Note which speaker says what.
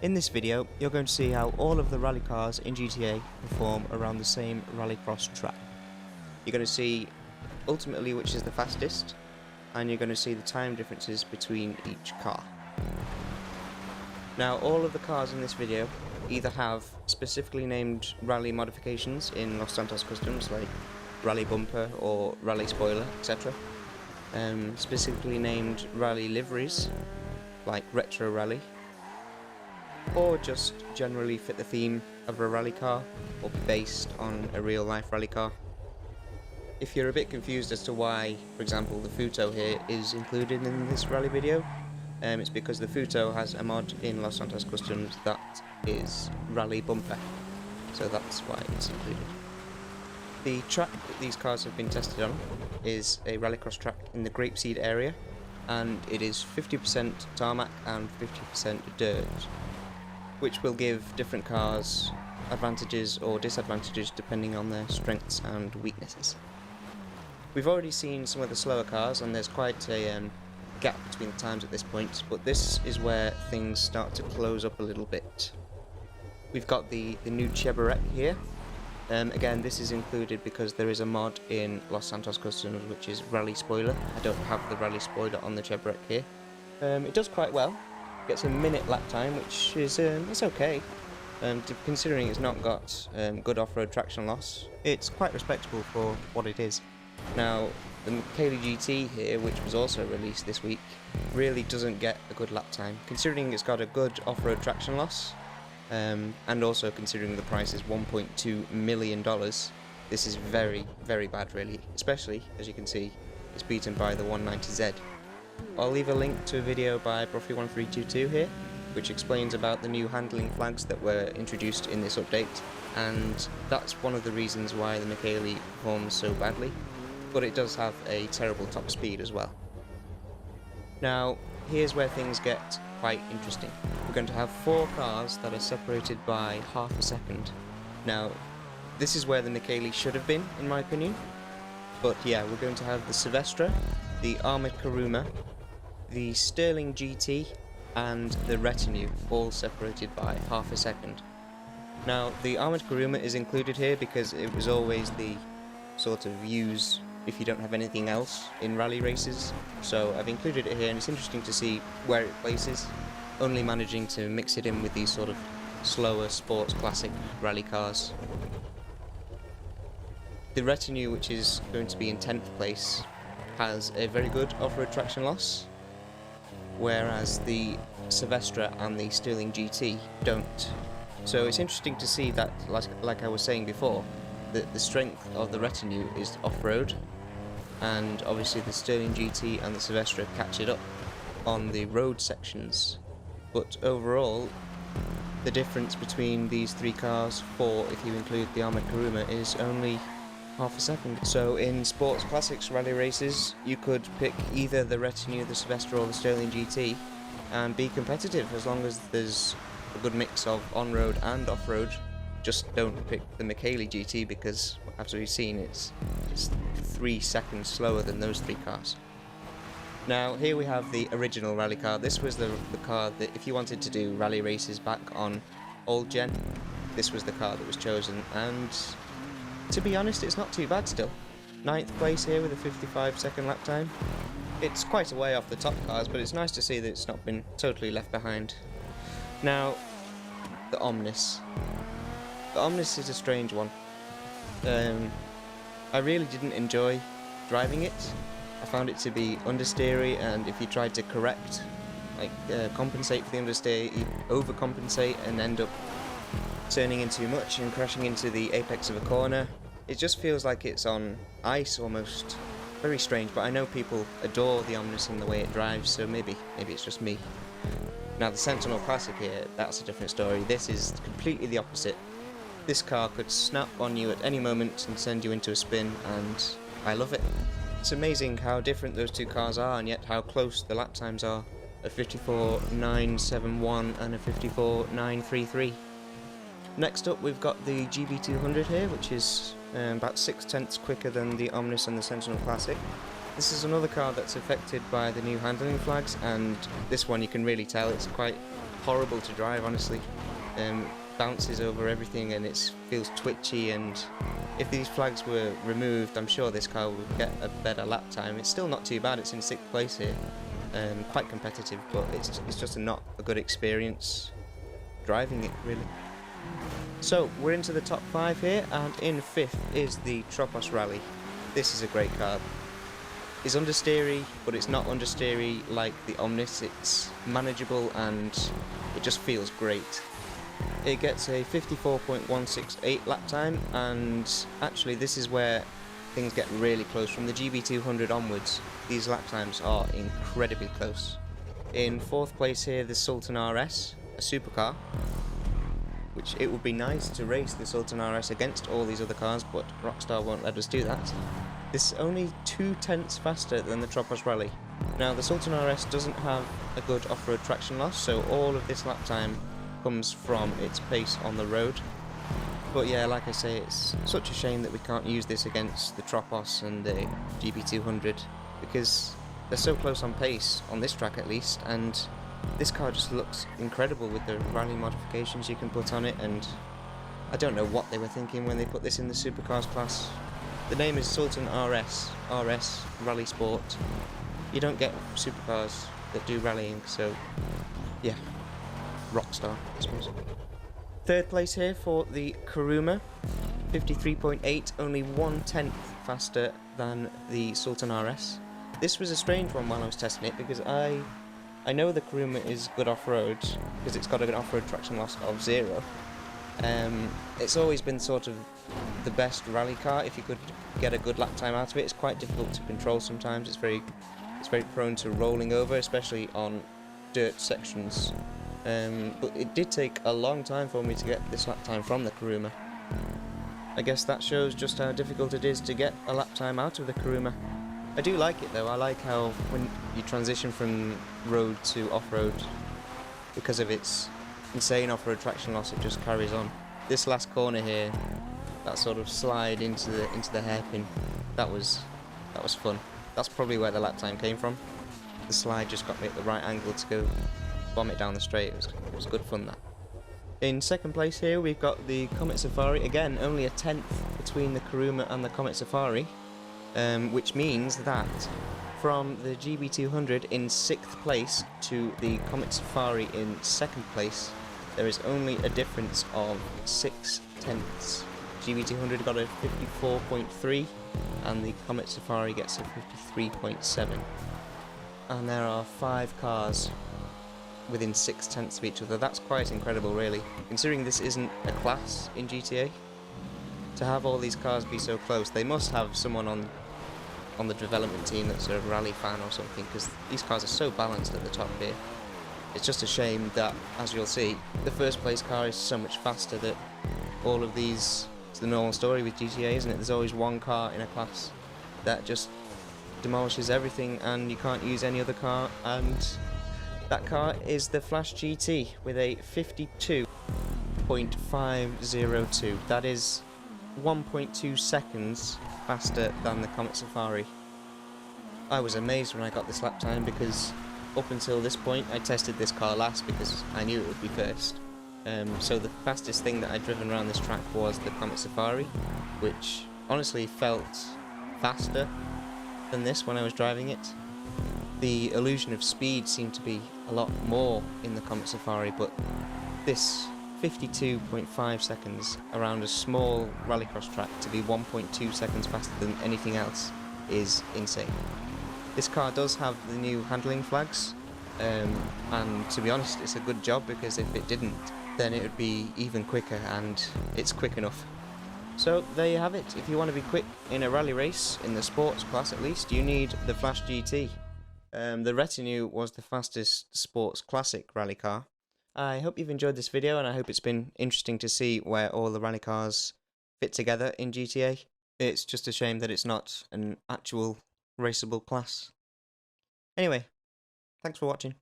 Speaker 1: In this video, you're going to see how all of the rally cars in GTA perform around the same rallycross track. You're going to see ultimately which is the fastest, and you're going to see the time differences between each car. Now, all of the cars in this video either have specifically named rally modifications in Los Santos Customs, like rally bumper or rally spoiler, etc. Specifically named rally liveries, like retro rally, or just generally fit the theme of a rally car or be based on a real life rally car. If you're a bit confused as to why, for example, the Futo here is included in this rally video, it's because the Futo has a mod in Los Santos Customs that is rally bumper, so that's why it's included. The track that these cars have been tested on is a rallycross track in the Grapeseed area, and it is 50% tarmac and 50% dirt, which will give different cars advantages or disadvantages depending on their strengths and weaknesses. We've already seen some of the slower cars, and there's quite a gap between the times at this point, but this is where things start to close up a little bit. We've got the new Chevrolet here. Again, this is included because there is a mod in Los Santos Customs which is rally spoiler. I don't have the rally spoiler on the Chevrolet here. It does quite well. Gets a minute lap time, which is it's okay. Considering it's not got good off-road traction loss, it's quite respectable for what it is. Now, the Michelli GT here, which was also released this week, really doesn't get a good lap time, considering it's got a good off-road traction loss, and also considering the price is $1.2 million. This is very, very bad, really, especially, as you can see, it's beaten by the 190Z. I'll leave a link to a video by Profi1322 here, which explains about the new handling flags that were introduced in this update, and that's one of the reasons why the Michelli performs so badly, but it does have a terrible top speed as well. Now, here's where things get quite interesting. We're going to have 4 cars that are separated by half a second. Now, this is where the Michelli should have been, in my opinion, but yeah, we're going to have the Silvestre, the Armoured Kuruma, the Sterling GT, and the Retinue, all separated by half a second. Now, the Armoured Kuruma is included here because it was always the sort of use if you don't have anything else in rally races, so I've included it here, and it's interesting to see where it places, only managing to mix it in with these sort of slower sports classic rally cars. The Retinue, which is going to be in 10th place, has a very good off-road traction loss, whereas the Silvestre and the Sterling GT don't. So it's interesting to see that, like I was saying before, that the strength of the Retinue is off-road, and obviously the Sterling GT and the Silvestre catch it up on the road sections. But overall, the difference between these 3 cars, 4 if you include the Armoured Kuruma, is only half a second. So in sports classics rally races, you could pick either the Retinue, the Silvestre, or the Sterling GT and be competitive as long as there's a good mix of on-road and off-road. Just don't pick the Michelli GT because, as we've seen, it's 3 seconds slower than those 3 cars. Now, here we have the original rally car. This was the car that, if you wanted to do rally races back on old gen, this was the car that was chosen, and to be honest, it's not too bad still. 9th place here with a 55-second lap time. It's quite a way off the top cars, but it's nice to see that it's not been totally left behind. Now, the Omnis. The Omnis is a strange one. I really didn't enjoy driving it. I found it to be understeery, and if you tried to correct, like compensate for the understeer, you overcompensate and end up turning in too much and crashing into the apex of a corner. It just feels like it's on ice almost. Very strange, but I know people adore the Omnis and the way it drives, so maybe it's just me. Now the Sentinel Classic here, that's a different story. This is completely the opposite. This car could snap on you at any moment and send you into a spin, and I love it. It's amazing how different those 2 cars are, and yet how close the lap times are. A 54.971 and a 54.933. Next up, we've got the GB200 here, which is about 6/10 quicker than the Omnis and the Sentinel Classic. This is another car that's affected by the new handling flags, and this one you can really tell it's quite horrible to drive, honestly. Bounces over everything and it feels twitchy, and if these flags were removed, I'm sure this car would get a better lap time. It's still not too bad, it's in 6th place here. Quite competitive, but it's just not a good experience driving it, really. So, we're into the top 5 here, and in 5th is the Tropos Rallye. This is a great car. It's understeery, but it's not understeery like the Omnis. It's manageable and it just feels great. It gets a 54.168 lap time, and actually this is where things get really close. From the GB200 onwards, these lap times are incredibly close. In 4th place here, the Sultan RS, a supercar, which it would be nice to race the Sultan RS against all these other cars, but Rockstar won't let us do that. This is only 0.2 faster than the Tropos Rallye. Now, the Sultan RS doesn't have a good off-road traction loss, so all of this lap time comes from its pace on the road. But yeah, like I say, it's such a shame that we can't use this against the Tropos and the GB200, because they're so close on pace, on this track at least, and this car just looks incredible with the rally modifications you can put on it, and I don't know what they were thinking when they put this in the supercars class. The name is Sultan RS Rally Sport. You don't get supercars that do rallying, so yeah, Rockstar, I suppose. 3rd place here for the Kuruma, 53.8, only 1/10 faster than the Sultan RS. This was a strange one while I was testing it, because I know the Kuruma is good off-road, because it's got an off-road traction loss of 0. It's always been sort of the best rally car if you could get a good lap time out of it. It's quite difficult to control sometimes. It's very prone to rolling over, especially on dirt sections. But it did take a long time for me to get this lap time from the Kuruma. I guess that shows just how difficult it is to get a lap time out of the Kuruma. I do like it though. I like how when you transition from road to off-road, because of its insane off-road traction loss, it just carries on. This last corner here, that sort of slide into the hairpin, that was fun. That's probably where the lap time came from. The slide just got me at the right angle to go bomb it down the straight. It was good fun, that. In 2nd place here, we've got the Comet Safari. Again, only a 1/10 between the Kuruma and the Comet Safari, which means that from the GB200 in 6th place to the Comet Safari in 2nd place, there is only a difference of 0.6. GB200 got a 54.3 and the Comet Safari gets a 53.7. And there are 5 cars within 0.6 of each other. That's quite incredible, really, considering this isn't a class in GTA. To have all these cars be so close, they must have someone on the development team that's a rally fan or something, because these cars are so balanced at the top here. It's just a shame that, as you'll see, the 1st place car is so much faster that all of these... It's the normal story with GTA, isn't it? There's always one car in a class that just demolishes everything and you can't use any other car, and that car is the Flash GT with a 52.502. That is 1.2 seconds faster than the Comet Safari. I was amazed when I got this lap time, because up until this point I tested this car last because I knew it would be first. So the fastest thing that I'd driven around this track was the Comet Safari, which honestly felt faster than this when I was driving it. The illusion of speed seemed to be a lot more in the Comet Safari, but this 52.5 seconds around a small rallycross track to be 1.2 seconds faster than anything else is insane. This car does have the new handling flags, and to be honest, it's a good job, because if it didn't, then it would be even quicker, and it's quick enough. So there you have it. If you want to be quick in a rally race, in the sports class at least, you need the Flash GT. The Retinue was the fastest sports classic rally car. I hope you've enjoyed this video, and I hope it's been interesting to see where all the rally cars fit together in GTA. It's just a shame that it's not an actual raceable class. Anyway, thanks for watching.